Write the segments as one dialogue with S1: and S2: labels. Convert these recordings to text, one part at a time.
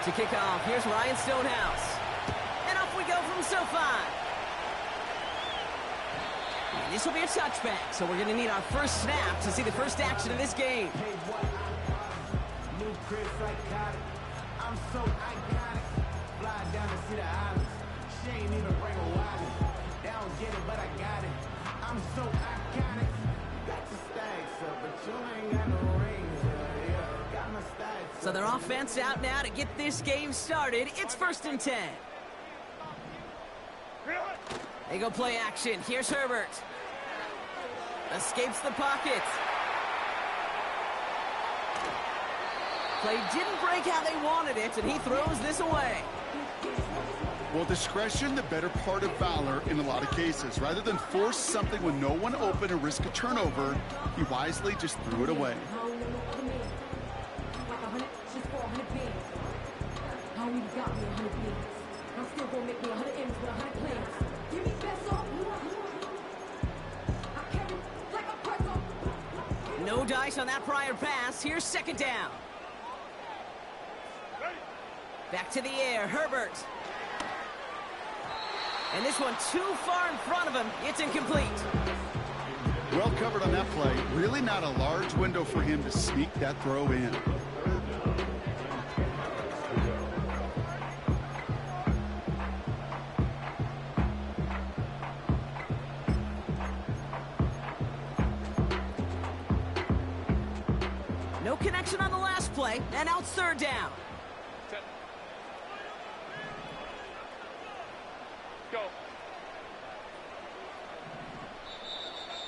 S1: To kick off, here's Ryan Stonehouse. And off we go from SoFi. And this will be a touchback, so we're going to need our first snap to see the first action of this game.
S2: I'm so iconic. Fly down to see the islands. She ain't even bring a wallet. They don't get it, but I got it. I'm so iconic. Got your stacks up, but you ain't got no rings. Yeah, got my stacks up.
S1: So their offense out now to get this game started. It's 1st and 10. They go play action. Here's Herbert. Escapes the pocket. Play didn't break how they wanted it, and he throws this away.
S3: Well, discretion, the better part of valor in a lot of cases. Rather than force something with no one open and risk a turnover, he wisely just threw it away.
S1: No dice on that prior pass. Here's 2nd down. Back to the air, Herbert. And this one too far in front of him. It's incomplete.
S3: Well covered on that play. Really not a large window for him to sneak that throw in.
S1: No connection on the last play, and now it's 3rd down.
S4: Go.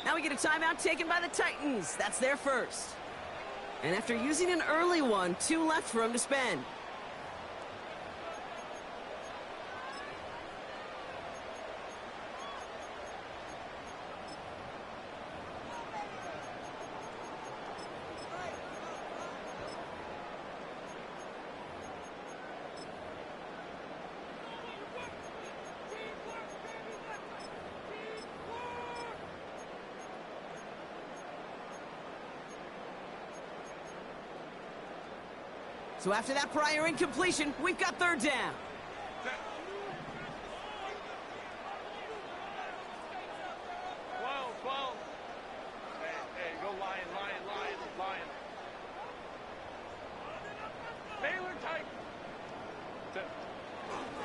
S1: Now we get a timeout taken by the Titans. That's their first. And after using an early one, 2 left for him to spend. So after that prior incompletion, we've got 3rd down.
S4: Hey, go lion. Baylor tight.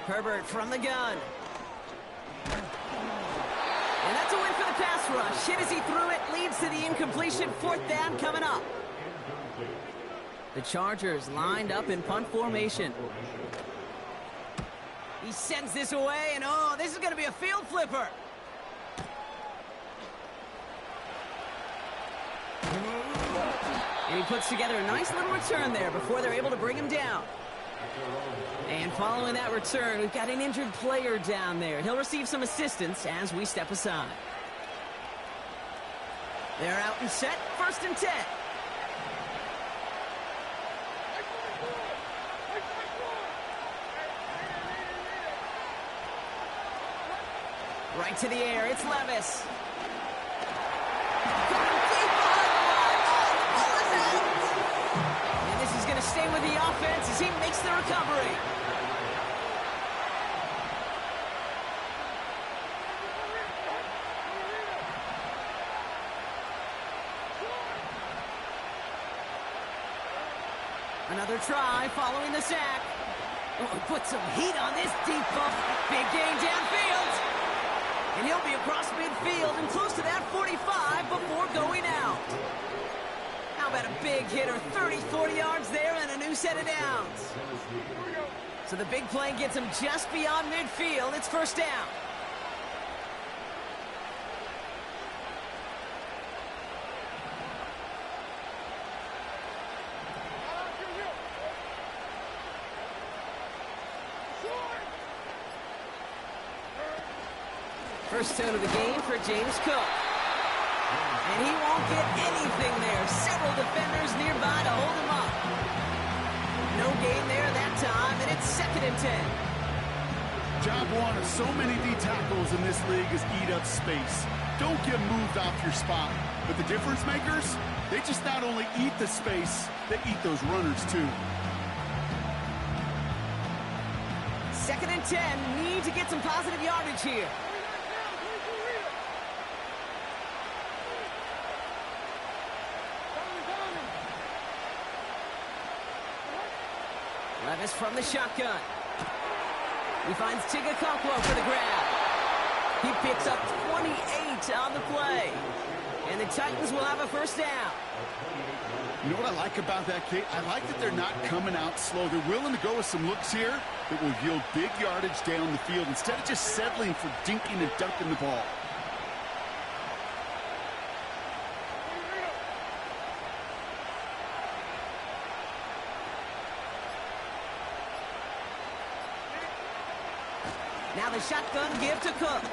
S1: Herbert from the gun. And that's a win for the pass rush. Hit as he threw it, leads to the incompletion. 4th down coming up. The Chargers lined up in punt formation. He sends this away, and oh, this is going to be a field flipper. And he puts together a nice little return there before they're able to bring him down. And following that return, we've got an injured player down there. He'll receive some assistance as we step aside. They're out and set, 1st and 10. Right to the air, it's Levis. And this is going to stay with the offense as he makes the recovery. Another try following the sack. Oh, put some heat on this deep ball. Big gain downfield. And he'll be across midfield and close to that 45 before going out. How about a big hitter, 30, 40 yards there and a new set of downs. So the big play gets him just beyond midfield. It's 1st down. First tone of the game for James Cook. And he won't get anything there. Several defenders nearby to hold him up. No gain there that time, and it's 2nd and 10.
S3: Job one of so many D tackles in this league is eat up space. Don't get moved off your spot. But the difference makers, they just not only eat the space, they eat those runners too.
S1: 2nd and 10. Need to get some positive yardage here. Levis from the shotgun. He finds Tigakokwo for the grab. He picks up 28 on the play. And the Titans will have a first down.
S3: You know what I like about that, Kate? I like that they're not coming out slow. They're willing to go with some looks here that will yield big yardage down the field instead of just settling for dinking and dunking the ball.
S1: Now the shotgun give to Cook.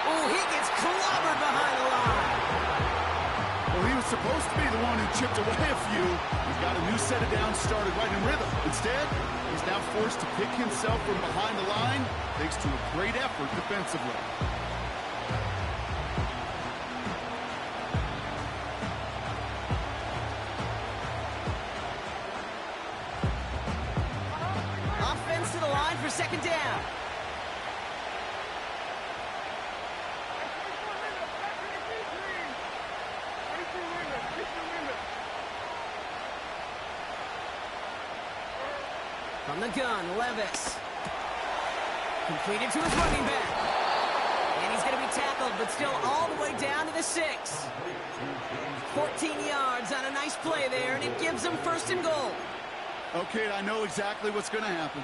S1: Oh, he gets clobbered behind the line.
S3: Well, he was supposed to be the one who chipped away a few. He's got a new set of downs started right in rhythm. Instead, he's now forced to pick himself from behind the line thanks to a great effort defensively.
S1: Offense to the line for 2nd down. From the gun, Levis. Completed to his running back. And he's going to be tackled, but still all the way down to the 6. 14 yards on a nice play there, and it gives them 1st and goal.
S3: Okay, I know exactly what's going to happen.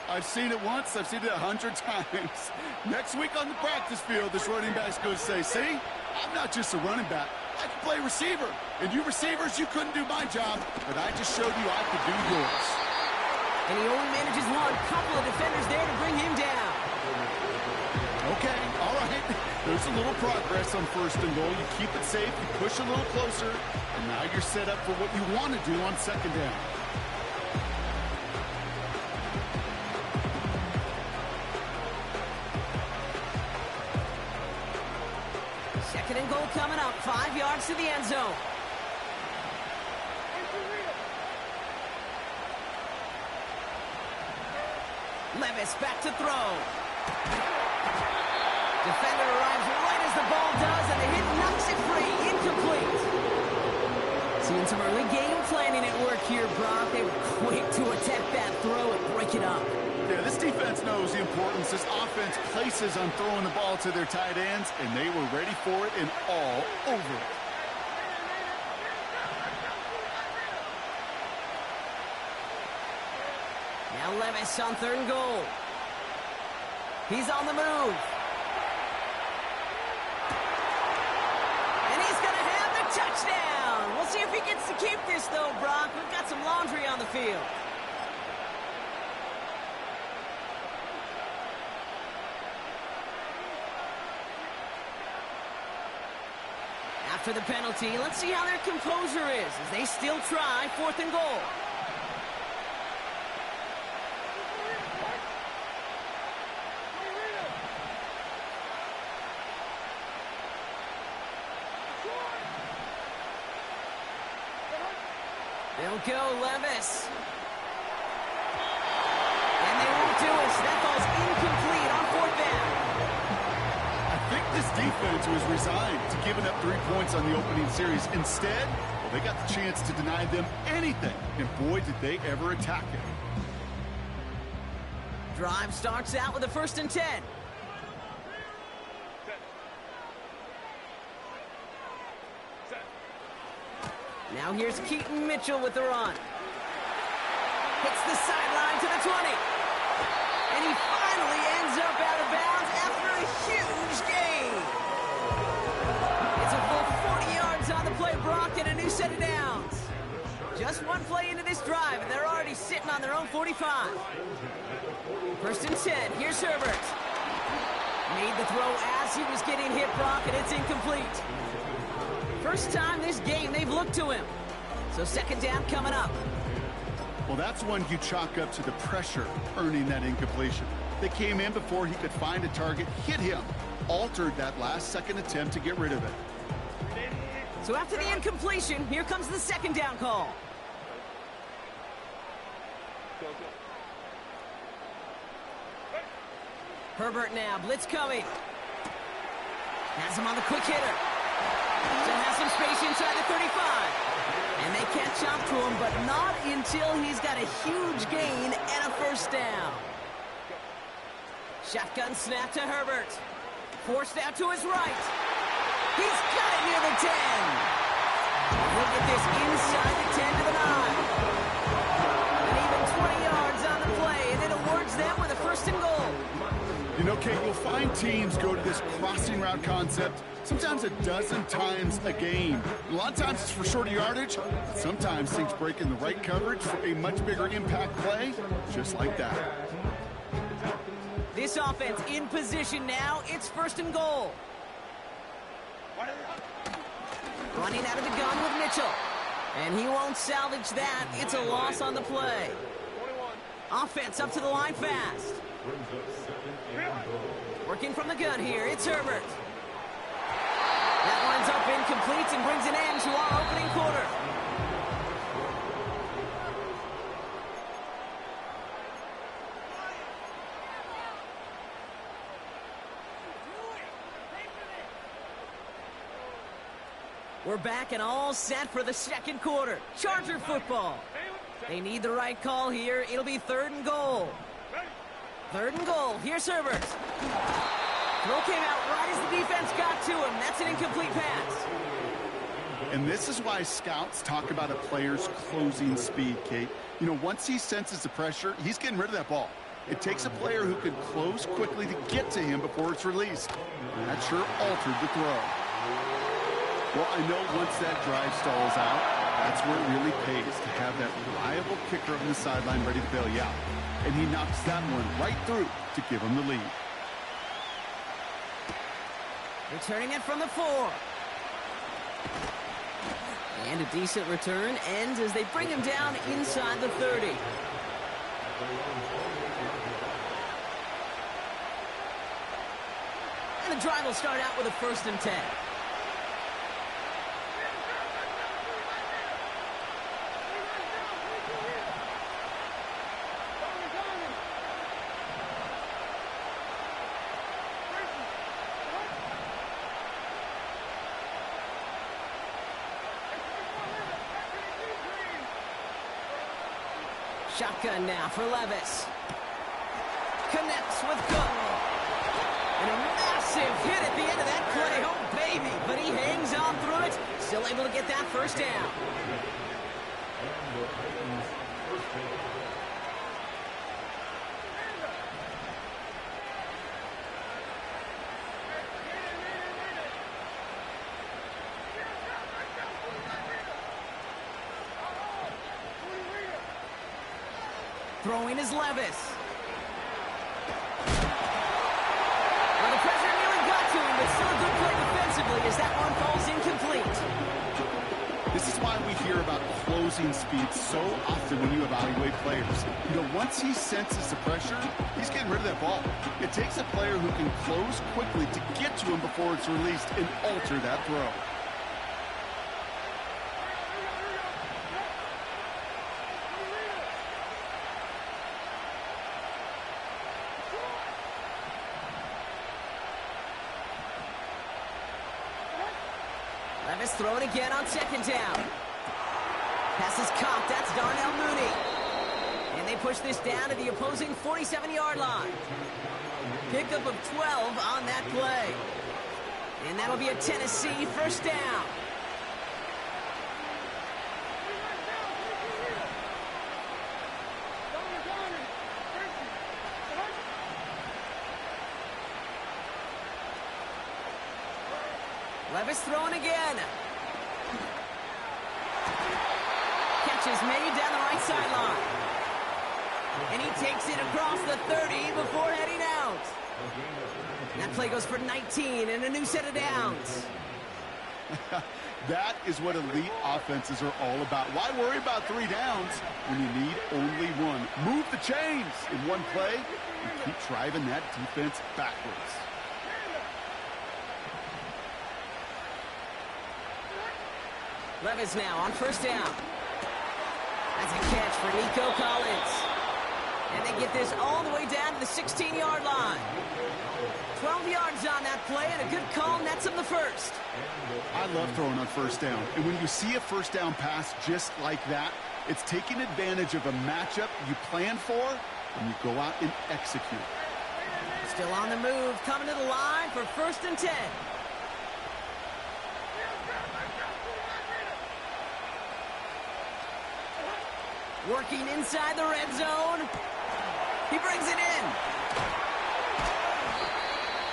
S3: I've seen it once, I've seen it 100 times. Next week on the practice field, this running back's going to say, see, I'm not just a running back. I can play receiver. And you receivers, you couldn't do my job, but I just showed you I could do yours.
S1: And he only manages one. Couple of defenders there to bring him down.
S3: Okay, all right. There's a little progress on 1st and goal. You keep it safe, you push a little closer, and now you're set up for what you want to do on 2nd down.
S1: Second and goal coming up. 5 yards to the end zone. Levis back to throw. Defender arrives right as the ball does, and the hit knocks it free. Incomplete. Seeing some early game planning at work here, Brock. They were quick to attack that throw and break it up.
S3: Yeah, this defense knows the importance this offense places on throwing the ball to their tight ends, and they were ready for it and all over it.
S1: Now Levis on 3rd and goal. He's on the move. And he's going to have the touchdown. We'll see if he gets to keep this, though, Brock. We've got some laundry on the field. After the penalty, let's see how their composure is as they still try 4th and goal. They'll go Levis. And they won't do it. So that ball's incomplete on 4th down.
S3: I think this defense was resigned to giving up 3 points on the opening series. Instead, well, they got the chance to deny them anything. And boy, did they ever attack it.
S1: Drive starts out with a 1st and 10. Now here's Keaton Mitchell with the run. Hits the sideline to the 20. And he finally ends up out of bounds after a huge gain. It's a full 40 yards on the play, Brock, and a new set of downs. Just one play into this drive, and they're already sitting on their own 45. 1st and 10. Here's Herbert. Made the throw as he was getting hit, Brock, and it's incomplete. First time this game they've looked to him. So 2nd down coming up.
S3: Well, that's one you chalk up to the pressure earning that incompletion. They came in before he could find a target, hit him, altered that last second attempt to get rid of it.
S1: So after the incompletion, here comes the 2nd down call. Herbert now, blitz coming. Has him on the quick hitter. So has some space inside the 35. And they catch up to him, but not until he's got a huge gain and a first down. Shotgun snap to Herbert. Forced out to his right. He's got it near the 10. He'll get this inside the 10 to the 9. And even 20 yards on the play, and it awards them with a first and goal.
S3: You know, Kate, you'll find teams go to this crossing route concept sometimes a dozen times a game. A lot of times it's for shorter yardage, but sometimes things break in the right coverage for a much bigger impact play, just like that.
S1: This offense in position now. It's first and goal. Running out of the gun with Mitchell. And he won't salvage that. It's a loss on the play. Offense up to the line fast. Working from the gun here. It's Herbert. That one's up incomplete and brings an end to our opening quarter. We're back and all set for the second quarter. Charger football. They need the right call here. It'll be third and goal. Third and goal. Here's Herbert. Throw came out right as the defense got to him. That's an incomplete pass.
S3: And this is why scouts talk about a player's closing speed, Kate. You know, once he senses the pressure, he's getting rid of that ball. It takes a player who can close quickly to get to him before it's released. And that sure altered the throw. Well, I know once that drive stalls out, that's where it really pays to have that reliable kicker on the sideline ready to bail you out. And he knocks that one right through to give him the lead.
S1: Returning it from the 4. And a decent return ends as they bring him down inside the 30. And the drive will start out with a first and 10. Shotgun now for Levis. Connects with Cook. And a massive hit at the end of that play. Oh, baby. But he hangs on through it. Still able to get that first down. Throwing is Levis. Well, the pressure nearly got to him, but still a good play defensively as that one falls incomplete.
S3: This is why we hear about closing speed so often when you evaluate players. You know, once he senses the pressure, he's getting rid of that ball. It takes a player who can close quickly to get to him before it's released and alter that throw. Levis throwing again on second down. Pass is caught. That's Darnell Mooney. And they push this down to the opposing 47-yard line. Pickup of 12 on that play. And that'll be a Tennessee first down. Levis throwing again. Catch is made down the right sideline. And he takes it across the 30 before heading out. That play goes for 19 and a new set of downs. That is what elite offenses are all about. Why worry about 3 downs when you need only one? Move the chains in one play and keep driving that defense backwards.
S1: Levis now on first down. That's a catch for Nico Collins. And they get this all the way down to the 16-yard line. 12 yards on that play, and a good call nets him the first.
S3: I love throwing on first down. And when you see a first down pass just like that, it's taking advantage of a matchup you plan for, and you go out and execute.
S1: Still on the move, coming to the line for 1st and 10. Working inside the red zone. He brings it in.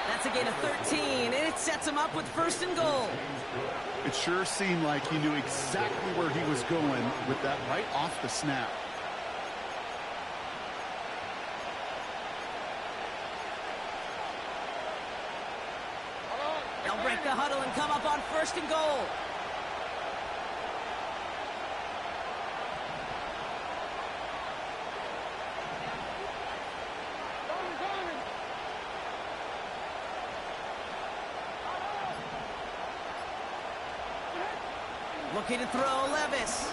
S1: That's a gain of 13, and it sets him up with 1st and goal.
S3: It sure seemed like he knew exactly where he was going with that right off the snap.
S1: They'll break the huddle and come up on 1st and goal. Looking to throw, Levis.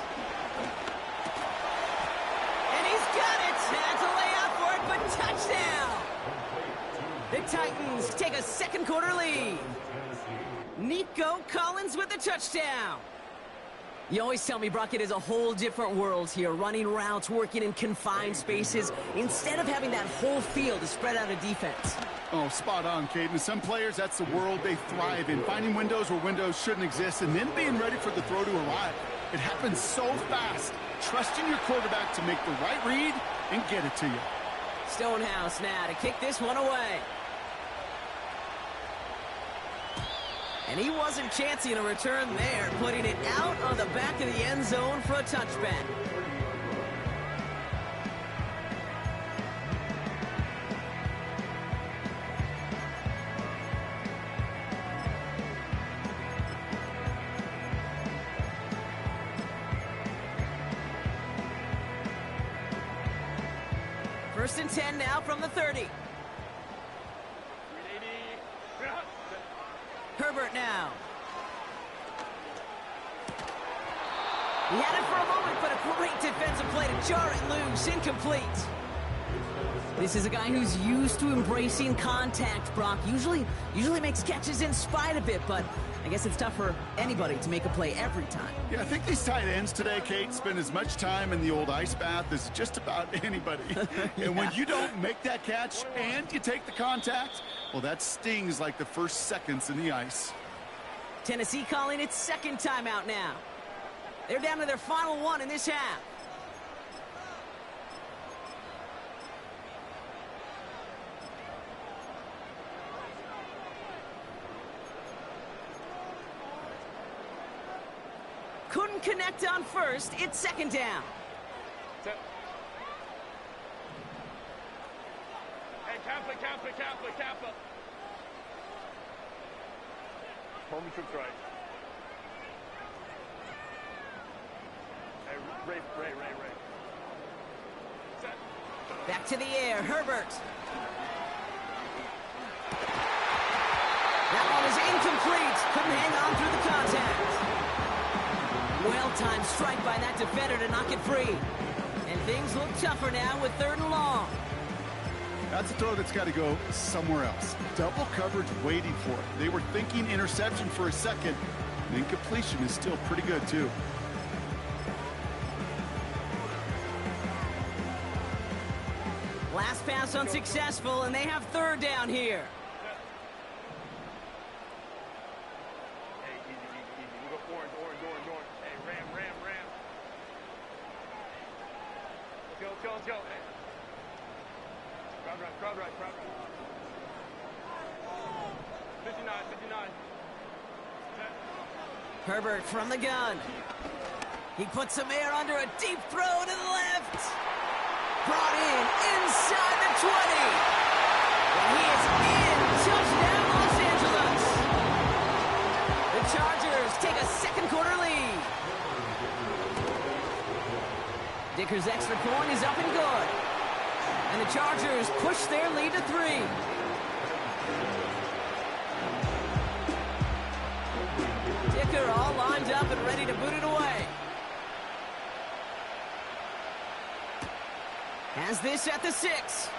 S1: And he's got it. That's a layout for it, but touchdown. The Titans take a 2nd quarter lead. Nico Collins with the touchdown. You always tell me, Brock, it is a whole different world here, running routes, working in confined spaces, instead of having that whole field to spread out a defense.
S3: Oh, spot on, Caden. Some players, that's the world they thrive in, finding windows where windows shouldn't exist and then being ready for the throw to arrive. It happens so fast. Trusting your quarterback to make the right read and get it to you.
S1: Stonehouse now to kick this one away. And he wasn't chancing a return there, putting it out on the back of the end zone for a touchback. First and 10 now from the 30. Herbert now. He had it for a moment, but a great defensive play to jar it loose. Incomplete. This is a guy who's used to embracing contact, Brock. Usually makes catches in spite of it, but I guess it's tough for anybody to make a play every time.
S3: Yeah, I think these tight ends today, Kate, spend as much time in the old ice bath as just about anybody.
S1: Yeah.
S3: And when you don't make that catch and you take the contact, well, that stings like the first seconds in the ice.
S1: Tennessee calling its 2nd timeout now. They're down to their final one in this half. Couldn't connect on 1st. It's 2nd down.
S4: Hey, Kappa. Moment trips right. Hey, Ray. Set.
S1: Back to the air, Herbert. That one is incomplete. Couldn't hang on through the contact. Well-timed strike by that defender to knock it free. And things look tougher now with 3rd and long.
S3: That's a throw that's got to go somewhere else. Double coverage waiting for it. They were thinking interception for a second. And incompletion is still pretty good, too.
S1: Last pass unsuccessful, and they have 3rd down here.
S4: Hey, easy. We go orange. Hey, ram. Let's go. Hey. Crowd right. 59. Set.
S1: Herbert from the gun. He puts some air under a deep throw to the left. Brought in inside the 20. And he is in. Touchdown, Los Angeles. The Chargers take a 2nd quarter lead. Dicker's extra point is up and good. And the Chargers push their lead to 3. Dicker all lined up and ready to boot it away. Has this at the 6.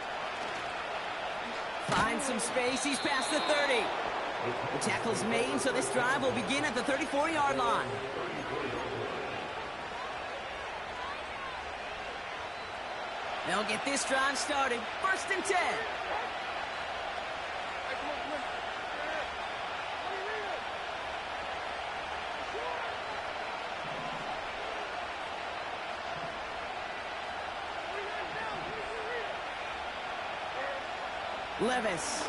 S1: Finds some space. He's past the 30. The tackle's made, so this drive will begin at the 34-yard line. They'll get this drive started. 1st and 10. Levis.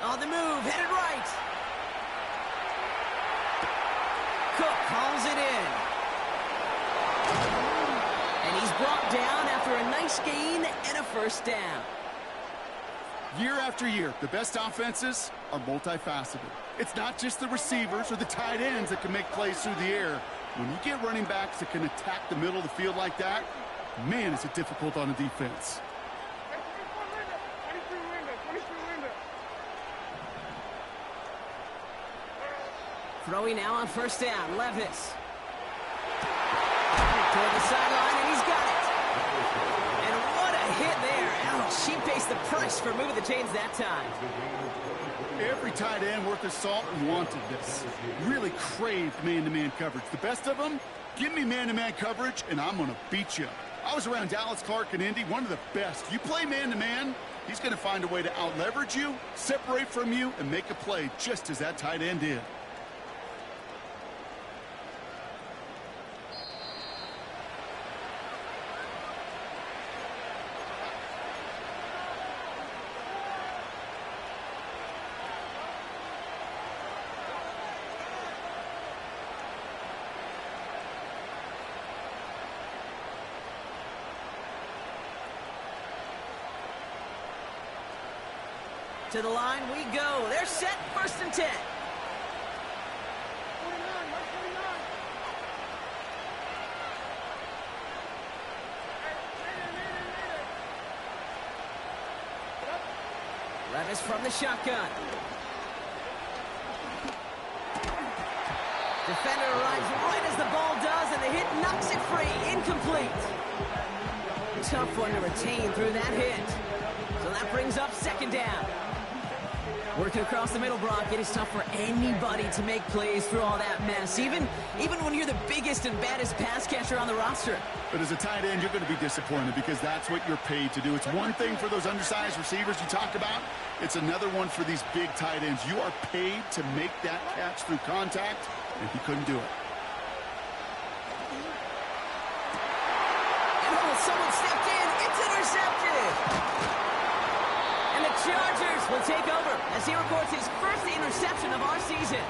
S1: On the move, headed right. Cook calls it in. And he's brought down after a nice gain and a 1st down.
S3: Year after year, the best offenses are multifaceted. It's not just the receivers or the tight ends that can make plays through the air. When you get running backs that can attack the middle of the field like that, man, is it difficult on a defense.
S1: Throwing now on 1st down, Levis. Toward the sideline, and he's got it. And what a hit there. Ouch, she pays the price for moving the chains that time.
S3: Every tight end worth his salt wanted this. Really craved man-to-man coverage. The best of them, give me man-to-man coverage, and I'm going to beat you. I was around Dallas Clark and Indy, one of the best. You play man-to-man, he's going to find a way to out-leverage you, separate from you, and make a play just as that tight end did.
S1: To the line we go. They're set. 1st and 10. Levis from the shotgun. Defender arrives right as the ball does, and the hit knocks it free. Incomplete. Tough one to retain through that hit. So that brings up 2nd down. Working across the middle, Brock, it is tough for anybody to make plays through all that mess, even when you're the biggest and baddest pass catcher on the roster.
S3: But as a tight end, you're going to be disappointed because that's what you're paid to do. It's one thing for those undersized receivers you talked about. It's another one for these big tight ends. You are paid to make that catch through contact, and he couldn't do it.
S1: And someone stepped in. It's intercepted. And the Chargers will take over as he records his 1st interception of our season.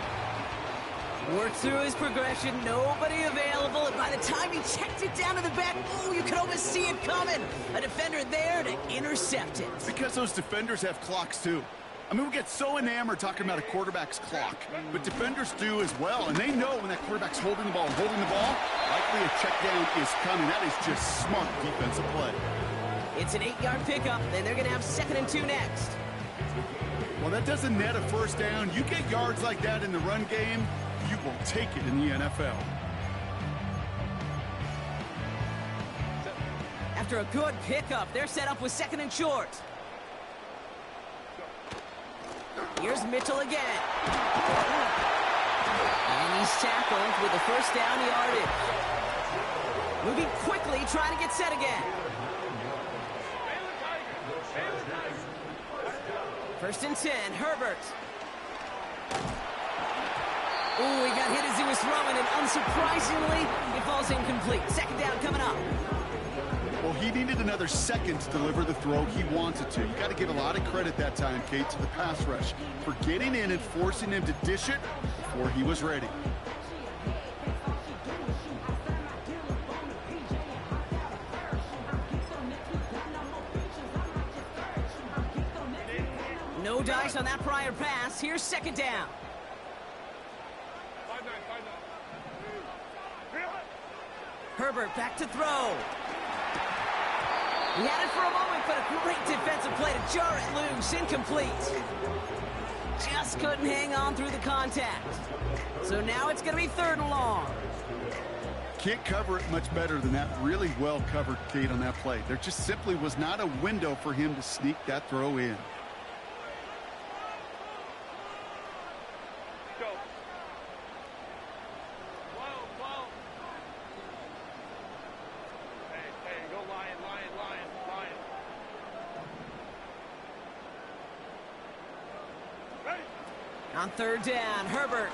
S1: Worked through his progression, nobody available, and by the time he checked it down to the back, ooh, you could almost see it coming. A defender there to intercept it.
S3: Because those defenders have clocks too. I mean, we get so enamored talking about a quarterback's clock, but defenders do as well, and they know when that quarterback's holding the ball, likely a check down is coming. That is just smart defensive play.
S1: It's an 8-yard pickup, and they're going to have 2nd and 2 next.
S3: Well, that doesn't net a 1st down. You get yards like that in the run game, you will take it in the NFL.
S1: After a good pickup, they're set up with 2nd and short. Here's Mitchell again. And he's tackled with the 1st down yardage. Moving quickly, trying to get set again. 1st and 10, Herbert. Ooh, he got hit as he was throwing, and unsurprisingly, it falls incomplete. 2nd down coming up.
S3: Well, he needed another second to deliver the throw he wanted to. You got to give a lot of credit that time, Kate, to the pass rush for getting in and forcing him to dish it before he was ready.
S1: No dice on that prior pass. Here's 2nd down. Herbert back to throw. He had it for a moment, but a great defensive play to jar it loose. Incomplete. Just couldn't hang on through the contact. So now it's going to be 3rd and long.
S3: can't cover it much better than that. Really well covered, Kate, on that play. There just simply was not a window for him to sneak that throw in.
S4: Go. Whoa. Hey, go Lion. Ready?
S1: On third down, Herbert.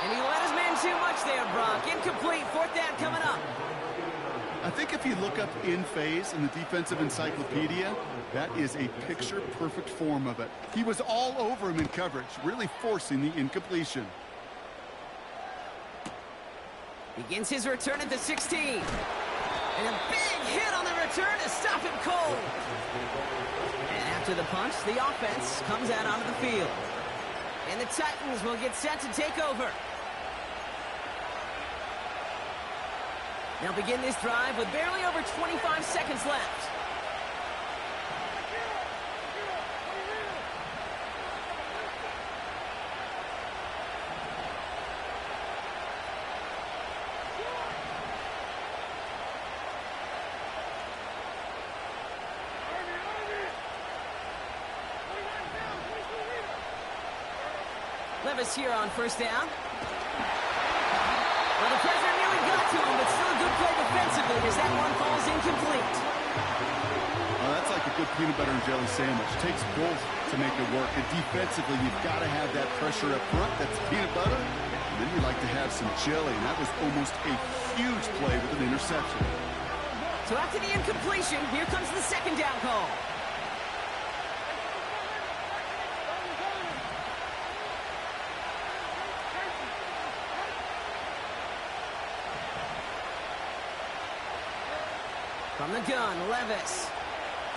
S1: And he let his man too much there, Brock. Incomplete. Fourth down coming up.
S3: I think if you look up in phase in the defensive encyclopedia, that is a picture-perfect form of it. He was all over him in coverage, really forcing the incompletion.
S1: Begins his return at the 16. And a big hit on the return to stop him cold. And after the punch, the offense comes out onto the field. And the Titans will get set to take over. They'll begin this drive with barely over 25 seconds left. Levis here on first down. Well, the pressure nearly got to him, but still a good play defensively as that one falls incomplete.
S3: Well, that's like a good peanut butter and jelly sandwich. Takes both to make it work. And defensively, you've got to have that pressure up front. That's peanut butter. And then you like to have some jelly. And that was almost a huge play with an interception.
S1: So after the incompletion, here comes the second down call. From the gun, Levis.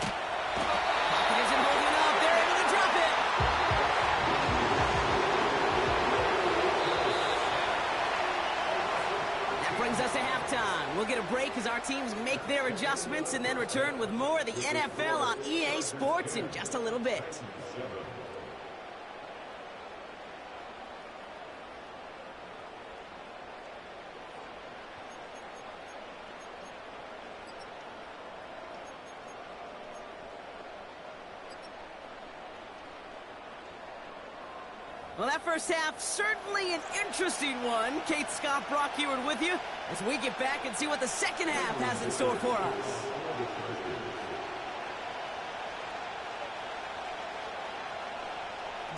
S1: Pocket isn't holding up. They're able to drop it. That brings us to halftime. We'll get a break as our teams make their adjustments and then return with more of the NFL on EA Sports in just a little bit. Well, that first half, certainly an interesting one. Kate, Scott, Brock Eward with you as we get back and see what the second half has in store for us.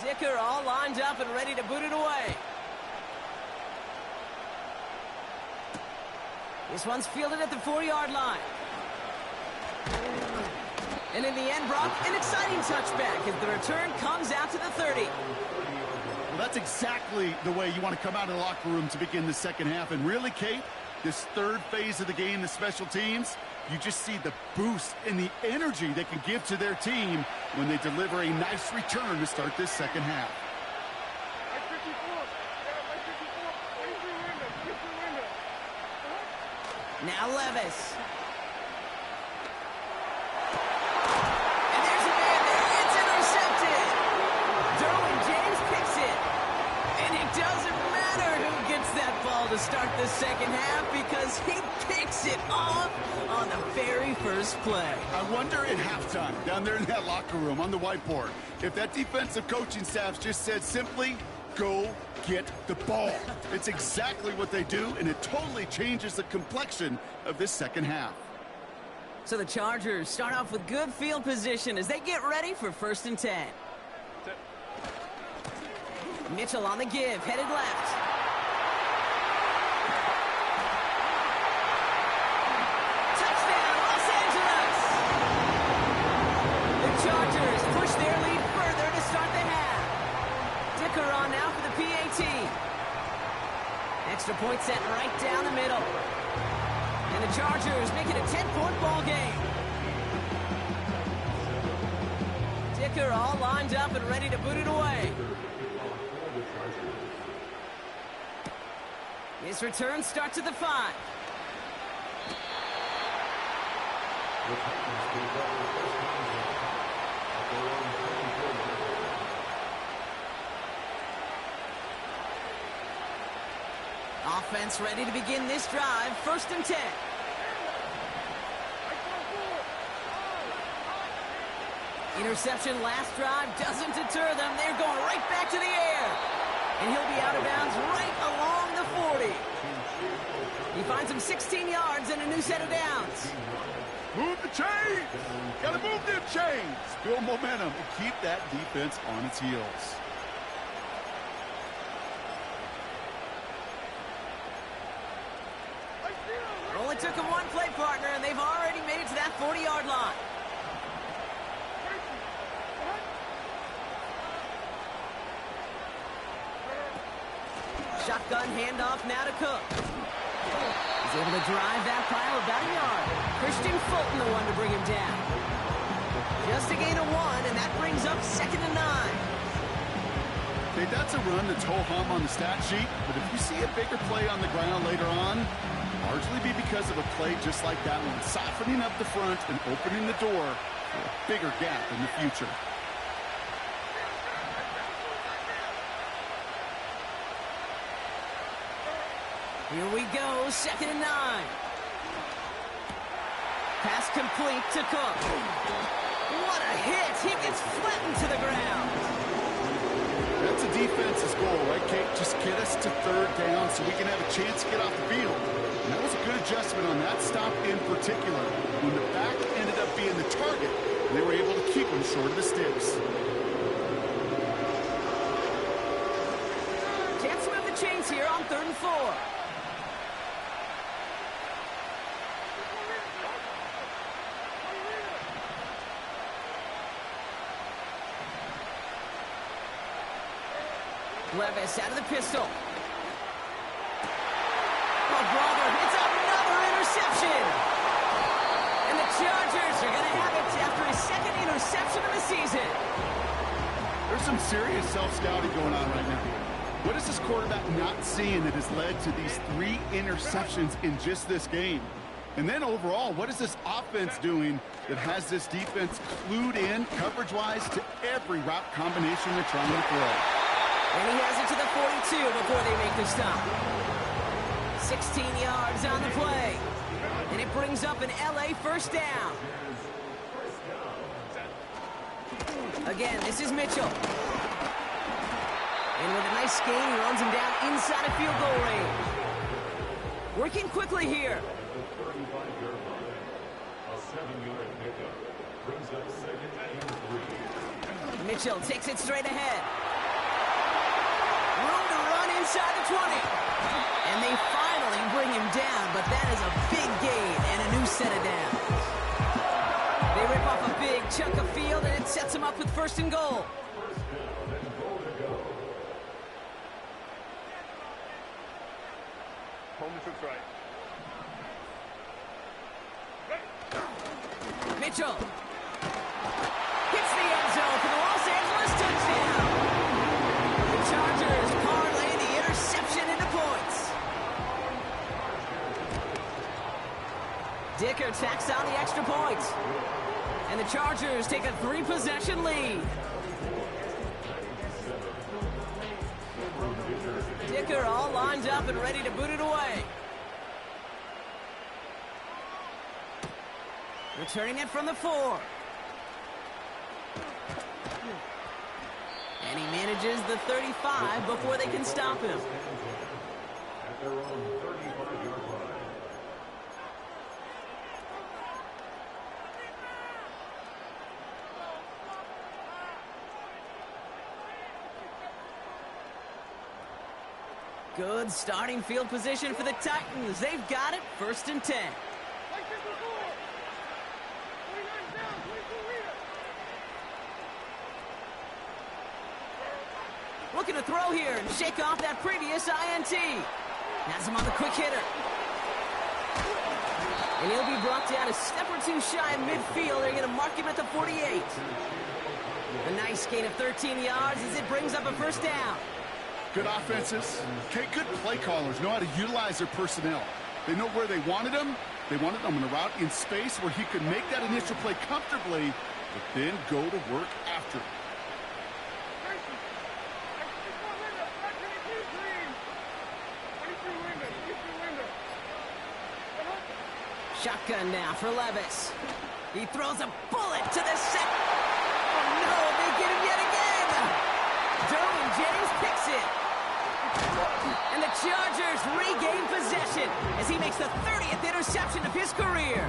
S1: Dicker all lined up and ready to boot it away. This one's fielded at the 4-yard line. And in the end, Brock, an exciting touchback as the return comes out to the 30.
S3: Well, that's exactly the way you want to come out of the locker room to begin the second half. And really, Kate, this third phase of the game, the special teams, you just see the boost and the energy they can give to their team when they deliver a nice return to start this second half.
S1: Now Levis. To start the second half because he picks it off on the very first play.
S3: I wonder at halftime, down there in that locker room on the whiteboard, if that defensive coaching staff just said simply, go get the ball. It's exactly what they do, and it totally changes the complexion of this second half.
S1: So the Chargers start off with good field position as they get ready for 1st and 10. Mitchell on the give, headed left. Chargers push their lead further to start the half. Dicker on now for the PAT. Extra point set right down the middle. And the Chargers make it a 10-point ball game. Dicker all lined up and ready to boot it away. His return starts at the 5. Offense ready to begin this drive. 1st and 10. Interception last drive doesn't deter them. They're going right back to the air. And he'll be out of bounds right along the 40. He finds him 16 yards and a new set of downs.
S3: Move the chains! Gotta move them chains! Build momentum and keep that defense on its heels.
S1: Only took him one play, partner, and they've already made it to that 40-yard line. Shotgun handoff now to Cook. He's able to drive that pile about a yard. Christian Fulton, the one to bring him down. Just a gain of 1, and that brings up 2nd and 9.
S3: Okay, that's a run that's ho-hum on the stat sheet, but if you see a bigger play on the ground later on, largely be because of a play just like that one, softening up the front and opening the door for a bigger gap in the future.
S1: Here we go, 2nd and 9. Pass complete to Cook. What a hit! He gets flattened to the ground.
S3: That's a defense's goal, right, Kate? Just get us to 3rd down so we can have a chance to get off the field. And that was a good adjustment on that stop in particular. When the back ended up being the target, they were able to keep him short of the sticks.
S1: Chance to move the chains here on 3rd and 4. Levis out of the pistol. Oh, brother, it's another interception. And the Chargers are going to have it after his 2nd interception of the season.
S3: There's some serious self-scouting going on right now. What is this quarterback not seeing that has led to these 3 interceptions in just this game? And then overall, what is this offense doing that has this defense clued in coverage-wise to every route combination they're trying to throw?
S1: And he has it to the 42 before they make the stop. 16 yards on the play. And it brings up an LA 1st down. Again, this is Mitchell. And with a nice gain, he runs him down inside of field goal range. Working quickly here. Mitchell takes it straight ahead. Room to run inside the 20. And they finally bring him down, but that is a big gain and a new set of downs. They rip off a big chunk of field, and it sets him up with 1st and goal.
S4: Home to Cook's right.
S1: Mitchell hits the end zone for the Los Angeles touchdown. The Chargers parlay the interception into points. Dicker tacks on the extra point. And the Chargers take a 3-possession lead. Dicker all lined up and ready to boot it away. Returning it from the 4. And he manages the 35 before they can stop him.
S5: At their own 35-yard line.
S1: Good starting field position for the Titans. They've got it, 1st and 10. Looking to throw here and shake off that previous INT. Has him on the quick hitter. And he'll be brought down a step or 2 shy of midfield. They're going to mark him at the 48. A nice gain of 13 yards as it brings up a 1st down.
S3: Good offenses. Okay, good play callers know how to utilize their personnel. They know where they wanted them. They wanted them on a route in space where he could make that initial play comfortably, but then go to work after it.
S1: Shotgun now for Levis. He throws a bullet to the set. Oh, no, they get him yet again. Derwin James picks it. And the Chargers regain possession as he makes the 30th interception of his career.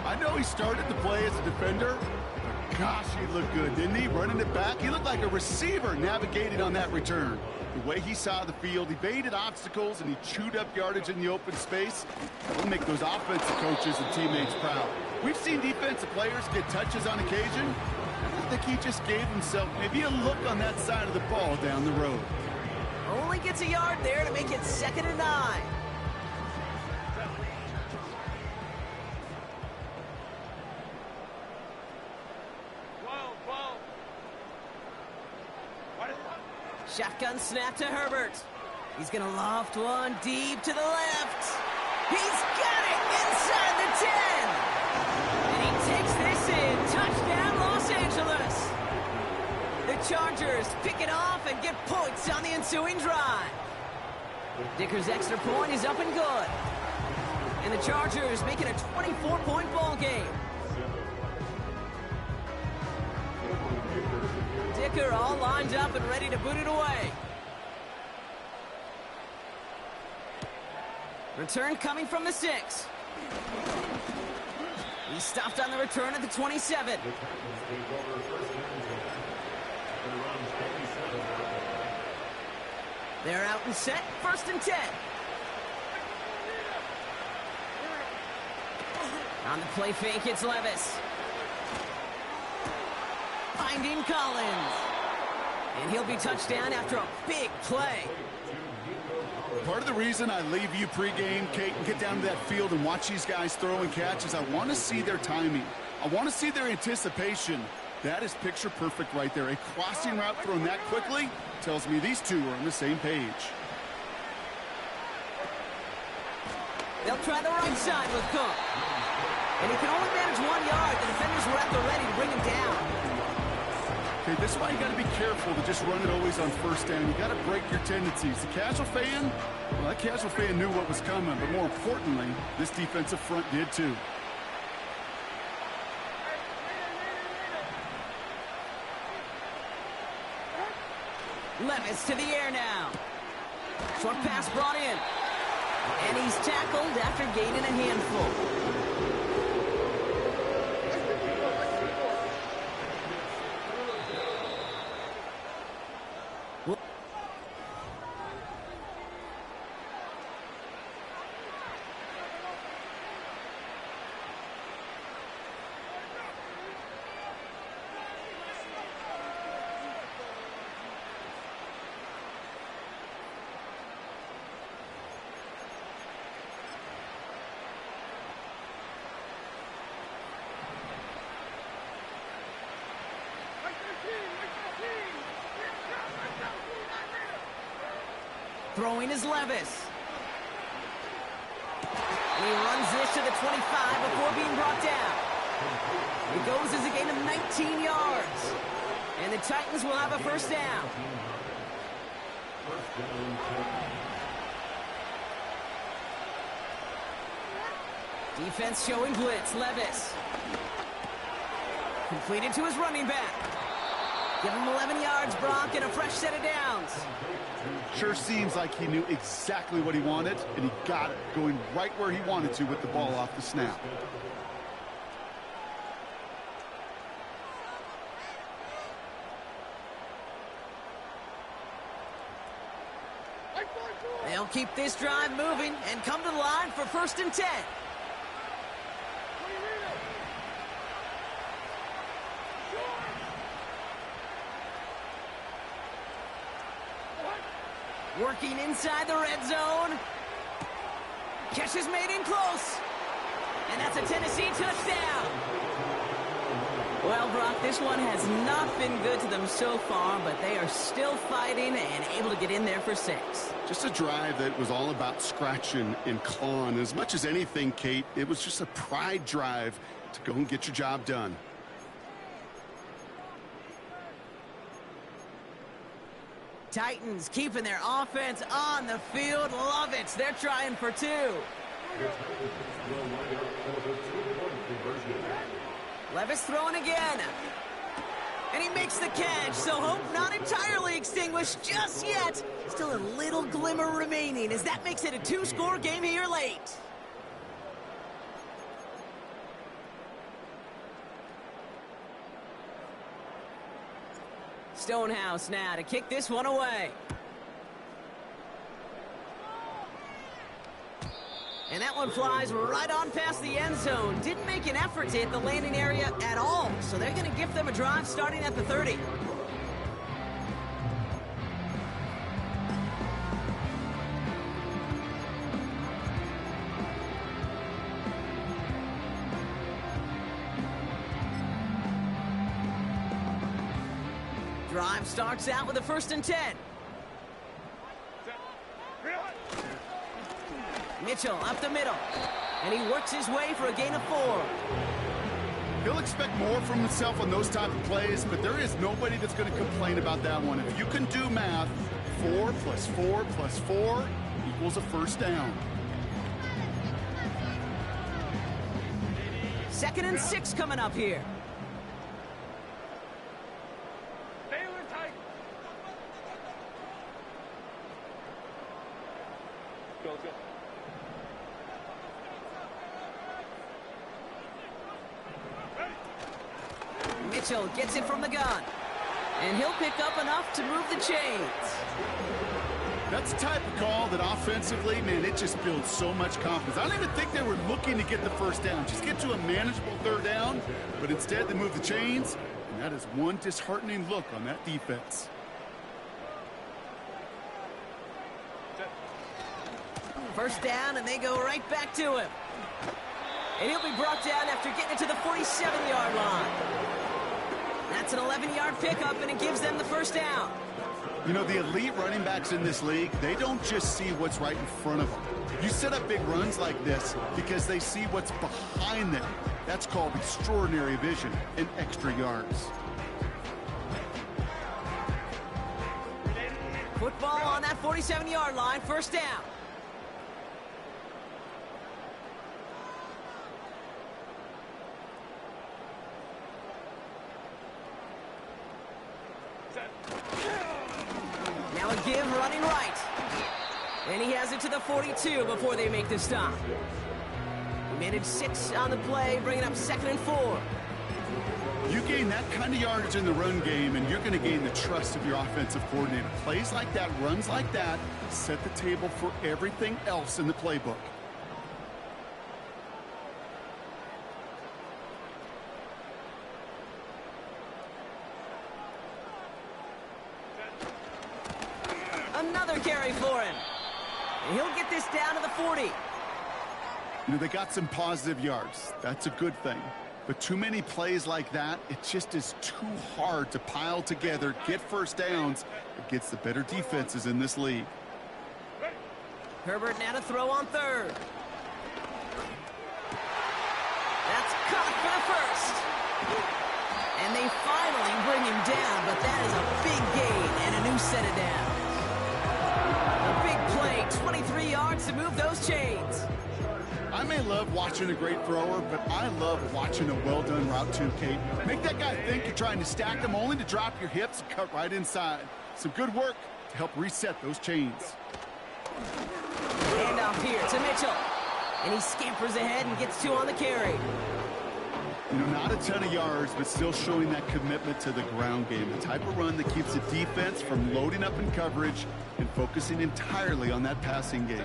S3: I know he started to play as a defender, but gosh, he looked good, didn't he? Running it back, he looked like a receiver navigating on that return. The way he saw the field, evaded obstacles, and he chewed up yardage in the open space. That'll make those offensive coaches and teammates proud. We've seen defensive players get touches on occasion. I think he just gave himself maybe a look on that side of the ball down the road.
S1: Only gets a yard there to make it 2nd and 9. Shotgun snap to Herbert. He's going to loft one deep to the left. He's got it inside the 10. And he takes this in. Touchdown, Los Angeles. The Chargers pick it off and get points on the ensuing drive. Dicker's extra point is up and good. And the Chargers make it a 24-point ball game. Dicker all lined up and ready to boot it away. Return coming from the 6. He stopped on the return at the 27. They're out and set, 1st and 10. On the play fake, it's Levis. Finding Collins. And he'll be touchdown after a big play.
S3: Part of the reason I leave you pregame, Kate, and get down to that field and watch these guys throw and catch is I want to see their timing. I want to see their anticipation. That is picture perfect right there. A crossing route thrown that quickly tells me these two are on the same page.
S1: They'll try the right side with Cook. And he can only manage 1 yard. The defenders were at the ready to bring him down.
S3: Okay, this is why you got to be careful to just run it always on 1st down. You got to break your tendencies. The casual fan, well, that casual fan knew what was coming, but more importantly, this defensive front did too.
S1: Levis to the air now. Short pass brought in. And he's tackled after gaining a handful. Throwing is Levis. And he runs this to the 25 before being brought down. It goes as a gain of 19 yards. And the Titans will have a 1st down. Defense showing blitz. Levis. Completed to his running back. Give him 11 yards, Brock, and a fresh set of downs.
S3: Sure seems like he knew exactly what he wanted, and he got it, going right where he wanted to with the ball off the snap.
S1: They'll keep this drive moving and come to the line for 1st and 10. Working inside the red zone. Catch is made in close. And that's a Tennessee touchdown. Well, Brock, this one has not been good to them so far, but they are still fighting and able to get in there for 6.
S3: Just a drive that was all about scratching and clawing. As much as anything, Kate, it was just a pride drive to go and get your job done.
S1: Titans keeping their offense on the field. Love it. They're trying for 2.
S5: The Titans will line up for the 2-point conversion.
S1: Levis throwing again. And he makes the catch, so hope not entirely extinguished just yet. Still a little glimmer remaining as that makes it a 2-score game here late. Stonehouse now to kick this one away. And that one flies right on past the end zone. Didn't make an effort to hit the landing area at all. So they're going to give them a drive starting at the 30. Drive starts out with a 1st and 10. Mitchell up the middle, and he works his way for a gain of 4.
S3: He'll expect more from himself on those type of plays, but there is nobody that's going to complain about that one. If you can do math, 4 plus 4 plus 4 equals a 1st down.
S1: 2nd and 6 coming up here.
S4: Go.
S1: Mitchell gets it from the gun. And he'll pick up enough to move the chains.
S3: That's the type of call that offensively, man, it just builds so much confidence. I don't even think they were looking to get the 1st down. Just get to a manageable 3rd down. But instead, they move the chains. And that is one disheartening look on that defense.
S1: First down, and they go right back to him. And he'll be brought down after getting it to the 47-yard line. That's an 11-yard pickup, and it gives them the 1st down.
S3: You know, the elite running backs in this league, they don't just see what's right in front of them. You set up big runs like this because they see what's behind them. That's called extraordinary vision and extra yards.
S1: Football on that 47-yard line, 1st down. Now a give running right. And he has it to the 42 before they make the stop. He managed 6 on the play, bringing up 2nd and 4.
S3: You gain that kind of yardage in the run game, and you're going to gain the trust of your offensive coordinator. Plays like that, runs like that, set the table for everything else in the playbook.
S1: Another carry for him. And he'll get this down to the 40.
S3: You know, they got some positive yards. That's a good thing. But too many plays like that, it just is too hard to pile together, get 1st downs against the better defenses in this league.
S1: Herbert now to throw on 3rd. That's caught for the 1st. And they finally bring him down, but that is a big gain and a new set of downs. A big play, 23 yards to move those chains.
S3: I may love watching a great thrower, but I love watching a well-done route too, Kate. Make that guy think you're trying to stack them only to drop your hips and cut right inside. Some good work to help reset those chains.
S1: Hand off here to Mitchell. And he scampers ahead and gets 2 on the carry.
S3: You know, not a ton of yards, but still showing that commitment to the ground game. The type of run that keeps the defense from loading up in coverage and focusing entirely on that passing game.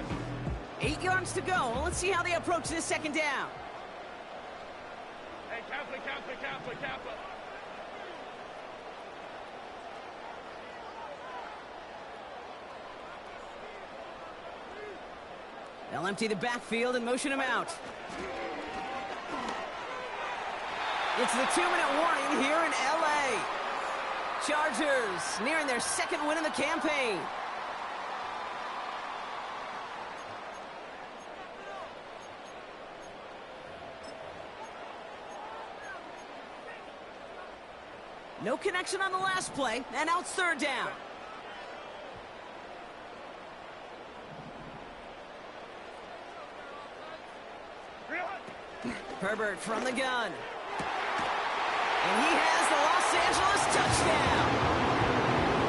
S1: 8 yards to go. Well, let's see how they approach this 2nd down.
S4: Hey, Kaplan.
S1: They'll empty the backfield and motion him out. It's the 2-minute warning here in L.A. Chargers nearing their 2nd win of the campaign. No connection on the last play, and now it's 3rd down. Herbert from the gun. And he has the Los Angeles touchdown.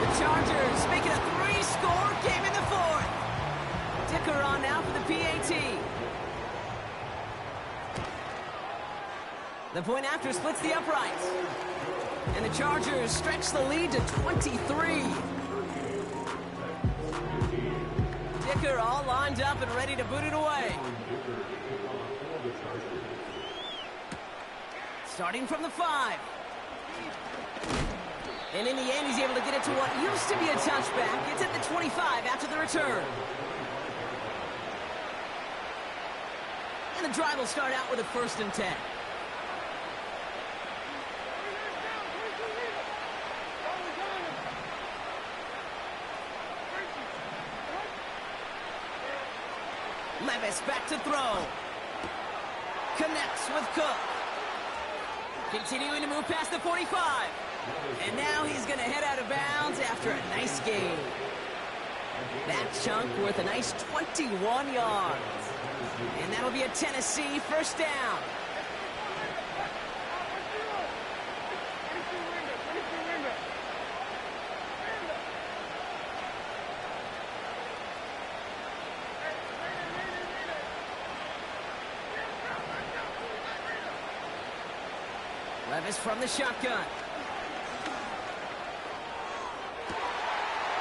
S1: The Chargers make it a 3-score game in the fourth. Dicker on now for the PAT. The point after splits the uprights. And the Chargers stretch the lead to 23. Dicker all lined up and ready to boot it away. Starting from the 5. And in the end, he's able to get it to what used to be a touchback. It's at the 25 after the return. And the drive will start out with a 1st and 10. Levis back to throw. Connects with Cook. Continuing to move past the 45. And now he's going to head out of bounds after a nice gain. That chunk worth a nice 21 yards. And that'll be a Tennessee 1st down. Levis from the shotgun.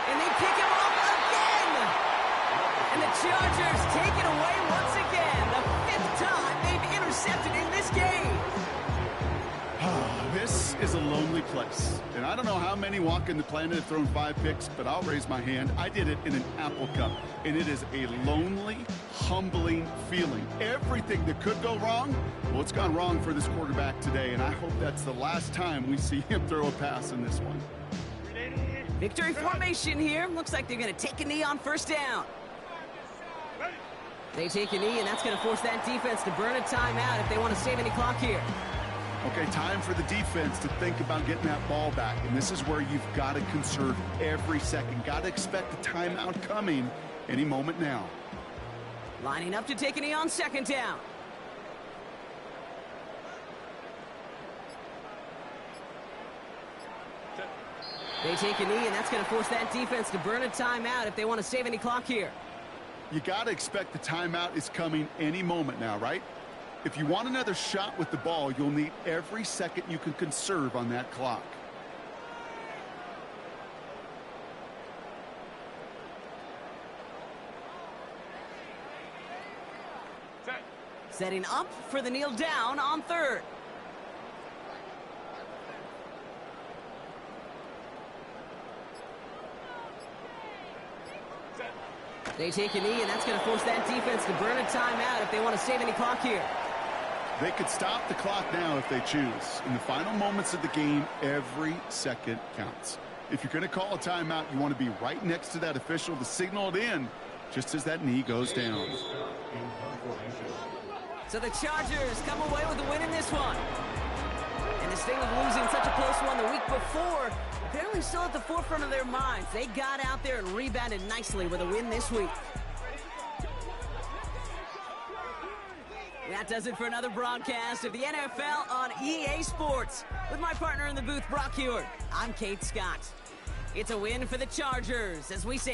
S1: And they pick him up again. And the Chargers take it away once again. The 5th time they've intercepted in this game.
S3: This is a lonely place. And I don't know how many walking the planet have thrown 5 picks, but I'll raise my hand. I did it in an Apple Cup. And it is a lonely, humbling feeling. Everything that could go wrong, well, it's gone wrong for this quarterback today. And I hope that's the last time we see him throw a pass in this one.
S1: Victory formation here. Looks like they're going to take a knee on 1st down. They take a knee, and that's going to force that defense to burn a timeout if they want to save any clock here.
S3: Okay, time for the defense to think about getting that ball back. And this is where you've got to conserve every second. Got to expect the timeout coming any moment now.
S1: Lining up to take a knee on 2nd down. They take a knee, and that's going to force that defense to burn a timeout if they want to save any clock here.
S3: You got to expect the timeout is coming any moment now, right? If you want another shot with the ball, you'll need every second you can conserve on that clock.
S1: Setting up for the kneel down on 3rd. They take a knee, and that's going to force that defense to burn a timeout if they want to save any clock here.
S3: They could stop the clock now if they choose. In the final moments of the game, every second counts. If you're going to call a timeout, you want to be right next to that official to signal it in just as that knee goes down.
S1: So the Chargers come away with a win in this one. And the sting of losing such a close one the week before, apparently still at the forefront of their minds. They got out there and rebounded nicely with a win this week. That does it for another broadcast of the NFL on EA Sports. With my partner in the booth, Brock Heward, I'm Kate Scott. It's a win for the Chargers as we say